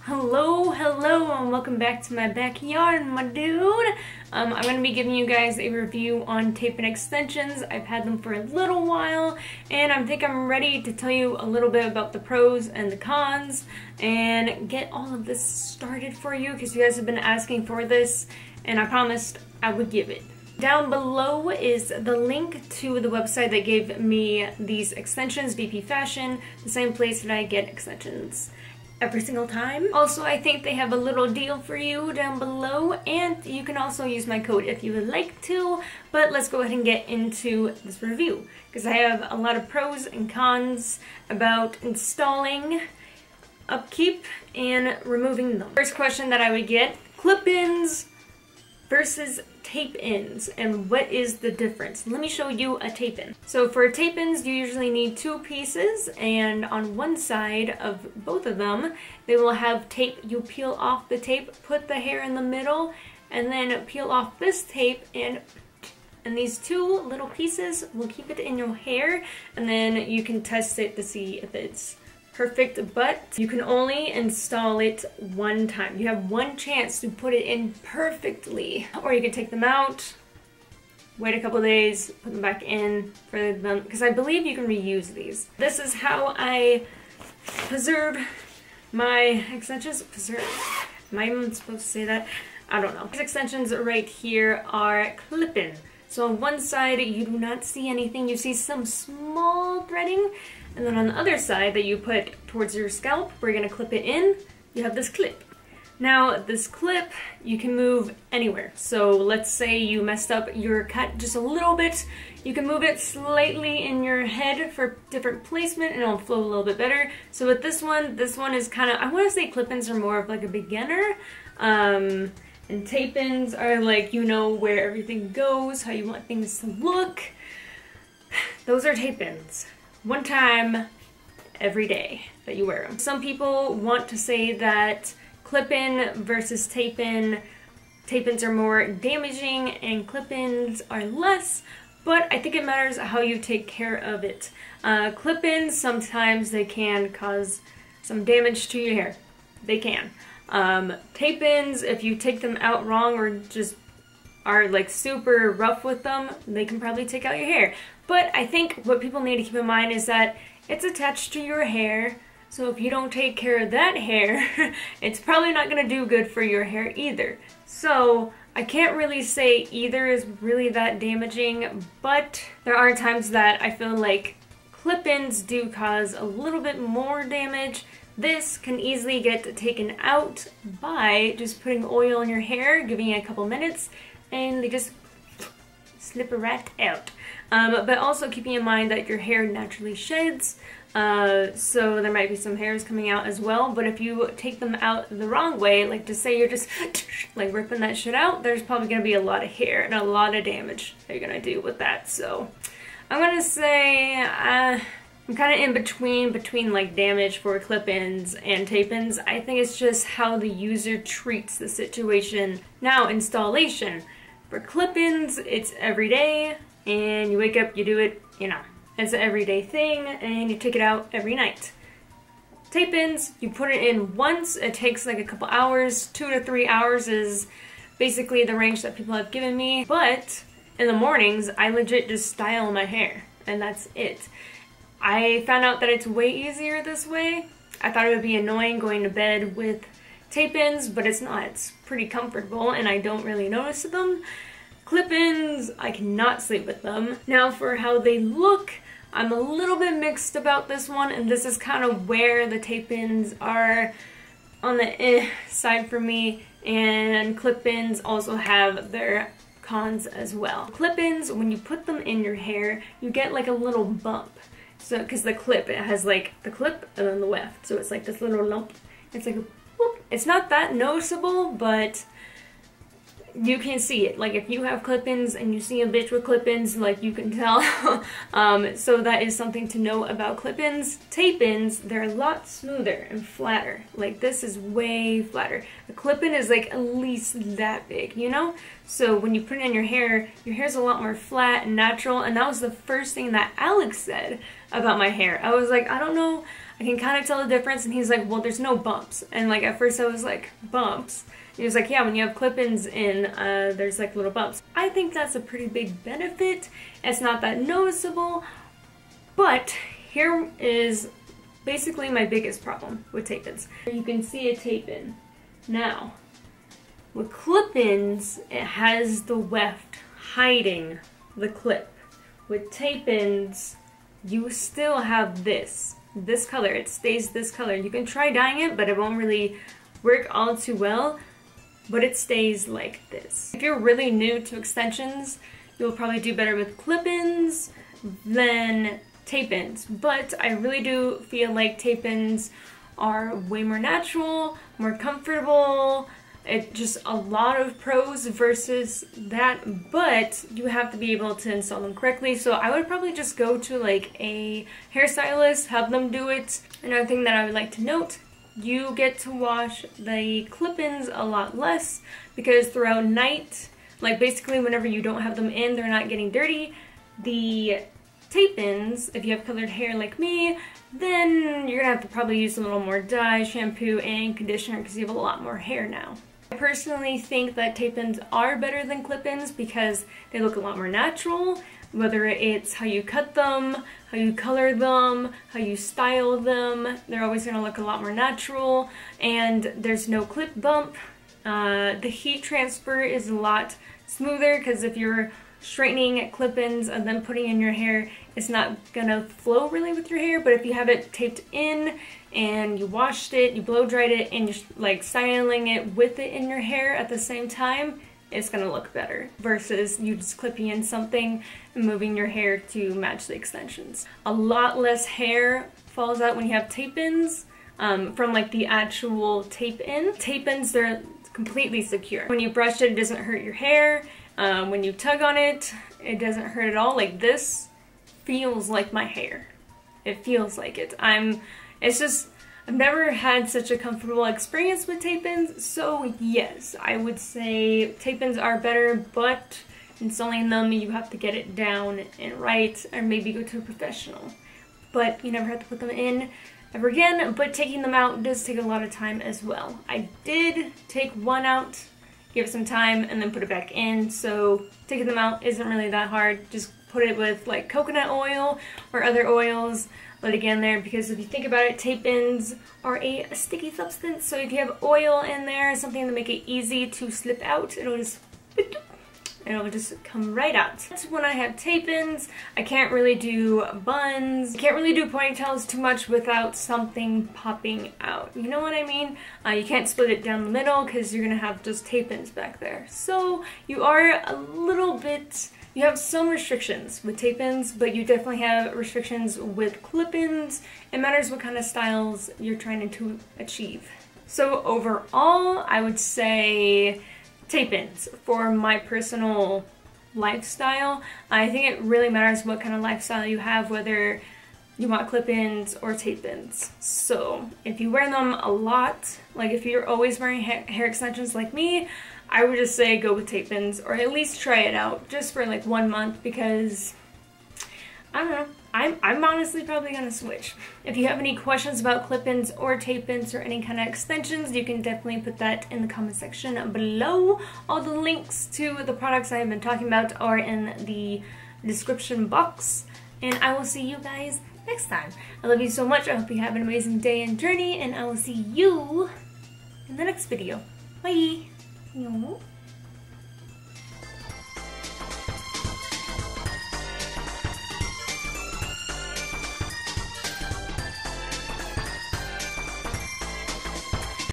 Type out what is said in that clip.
Hello, and welcome back to my backyard, my dude. I'm going to be giving you guys a review on TAPEIN extensions. I've had them for a little while, and I think I'm ready to tell you a little bit about the pros and the cons, and get all of this started for you, because you guys have been asking for this, and I promised I would give it. Down below is the link to the website that gave me these extensions, VPFASHIon, the same place that I get extensions every single time. Also, I think they have a little deal for you down below, and you can also use my code if you would like to, but let's go ahead and get into this review, because I have a lot of pros and cons about installing, upkeep, and removing them. First question that I would get, clip-ins versus tape-ins, and what is the difference? Let me show you a tape-in. So for tape-ins, you usually need two pieces, and on one side of both of them, they will have tape. You peel off the tape, put the hair in the middle, and then peel off this tape, and these two little pieces will keep it in your hair, and then you can test it to see if it's perfect, but you can only install it one time. You have one chance to put it in perfectly, or you can take them out, wait a couple days, put them back in for them, because I believe you can reuse these. This is how I preserve my extensions. Preserve? Am I even supposed to say that? I don't know. These extensions right here are clip-in. So on one side, you do not see anything. You see some small threading, and then on the other side that you put towards your scalp, we're gonna clip it in, you have this clip. Now, this clip, you can move anywhere. So let's say you messed up your cut just a little bit, you can move it slightly in your head for different placement and it'll flow a little bit better. So with this one is kind of, I wanna say clip-ins are more of like a beginner, and tape-ins are like, you know where everything goes, how you want things to look. Those are tape-ins. One time every day that you wear them. Some people want to say that clip-in versus tape-in, tape-ins are more damaging and clip-ins are less, but I think it matters how you take care of it. Clip-ins, sometimes they can cause some damage to your hair. They can. Tape-ins, if you take them out wrong or just are like super rough with them, they can probably take out your hair. But I think what people need to keep in mind is that it's attached to your hair, so if you don't take care of that hair, it's probably not going to do good for your hair either. So I can't really say either is really that damaging, but there are times that I feel like clip-ins do cause a little bit more damage. This can easily get taken out by just putting oil in your hair, giving it a couple minutes, and they just slip right out. But also keeping in mind that your hair naturally sheds, so there might be some hairs coming out as well, but if you take them out the wrong way, like to say you're just like ripping that shit out, there's probably going to be a lot of hair and a lot of damage that you're going to do with that. So I'm going to say I'm kind of in between like damage for clip-ins and tape-ins. I think it's just how the user treats the situation. Now, installation. For clip-ins, it's every day, and you wake up, you do it, you know. It's an everyday thing, and you take it out every night. Tape-ins, you put it in once, it takes like a couple hours, 2 to 3 hours is basically the range that people have given me. But in the mornings, I legit just style my hair, and that's it. I found out that it's way easier this way. I thought it would be annoying going to bed with tape-ins, but it's not. It's pretty comfortable and I don't really notice them. Clip-ins, I cannot sleep with them. Now for how they look, I'm a little bit mixed about this one, and this is kind of where the tape-ins are on the side for me, and clip-ins also have their cons as well. Clip-ins, when you put them in your hair, you get like a little bump. So, because the clip, it has like the clip and then the weft, so it's like this little lump. It's like a whoop. It's not that noticeable, but you can see it. Like if you have clip-ins and you see a bitch with clip-ins, like you can tell. So that is something to know about clip-ins. Tape-ins, they're a lot smoother and flatter. Like this is way flatter. The clip-in is like at least that big, you know? So when you put it in your hair's a lot more flat and natural, and that was the first thing that Alex said about my hair. I was like, I don't know I can kind of tell the difference. And he's like, well, there's no bumps. And like at first I was like, bumps? And he was like, yeah, when you have clip-ins in, there's like little bumps. I think that's a pretty big benefit. It's not that noticeable, but here is basically my biggest problem with tape-ins. You can see a tape-in. Now, with clip-ins, it has the weft hiding the clip. With tape-ins, you still have this color. It stays this color. You can try dyeing it, but it won't really work all too well, but it stays like this. If you're really new to extensions, you'll probably do better with clip-ins than tape-ins, but I really do feel like tape-ins are way more natural, more comfortable. It's just a lot of pros versus that, but you have to be able to install them correctly. So I would probably just go to like a hairstylist, have them do it. Another thing that I would like to note, you get to wash the clip-ins a lot less because throughout night, like basically whenever you don't have them in, they're not getting dirty. The tape-ins, if you have colored hair like me, then you're gonna have to probably use a little more dye, shampoo, and conditioner because you have a lot more hair now. I personally think that tape-ins are better than clip-ins because they look a lot more natural, whether it's how you cut them, how you color them, how you style them. They're always going to look a lot more natural, and there's no clip bump. The heat transfer is a lot smoother because if you're straightening clip-ins and then putting in your hair, it's not gonna flow really with your hair. But if you have it taped in and you washed it, you blow dried it, and you're like styling it with it in your hair at the same time, it's gonna look better versus you just clipping in something and moving your hair to match the extensions. A lot less hair falls out when you have tape-ins from like the actual tape-in. Tape-ins, they're completely secure. When you brush it, it doesn't hurt your hair. When you tug on it, it doesn't hurt at all. Like this feels like my hair. It feels like it. It's just, I've never had such a comfortable experience with tape-ins, so yes, I would say tape-ins are better, but installing them, you have to get it down and right, or maybe go to a professional. But you never have to put them in ever again, but taking them out does take a lot of time as well. I did take one out, give it some time, and then put it back in, so taking them out isn't really that hard. Just put it with like coconut oil or other oils, let it get in there, because if you think about it, tape-ins are a sticky substance, so if you have oil in there, something to make it easy to slip out, it'll just come right out. When I have tape-ins, I can't really do buns, I can't really do ponytails too much without something popping out. You know what I mean? You can't split it down the middle because you're gonna have just tape-ins back there. So you are a little bit, you have some restrictions with tape-ins, but you definitely have restrictions with clip-ins. It matters what kind of styles you're trying to achieve. So overall, I would say tape-ins for my personal lifestyle. I think it really matters what kind of lifestyle you have, whether you want clip-ins or tape-ins. So if you wear them a lot, like if you're always wearing hair extensions like me, I would just say go with tape-ins, or at least try it out just for like 1 month, because I don't know, I'm honestly probably gonna switch. If you have any questions about clip-ins or tape-ins or any kind of extensions, you can definitely put that in the comment section below. All the links to the products I have been talking about are in the description box, and I will see you guys next time. I love you so much. I hope you have an amazing day and journey, and I will see you in the next video. Bye!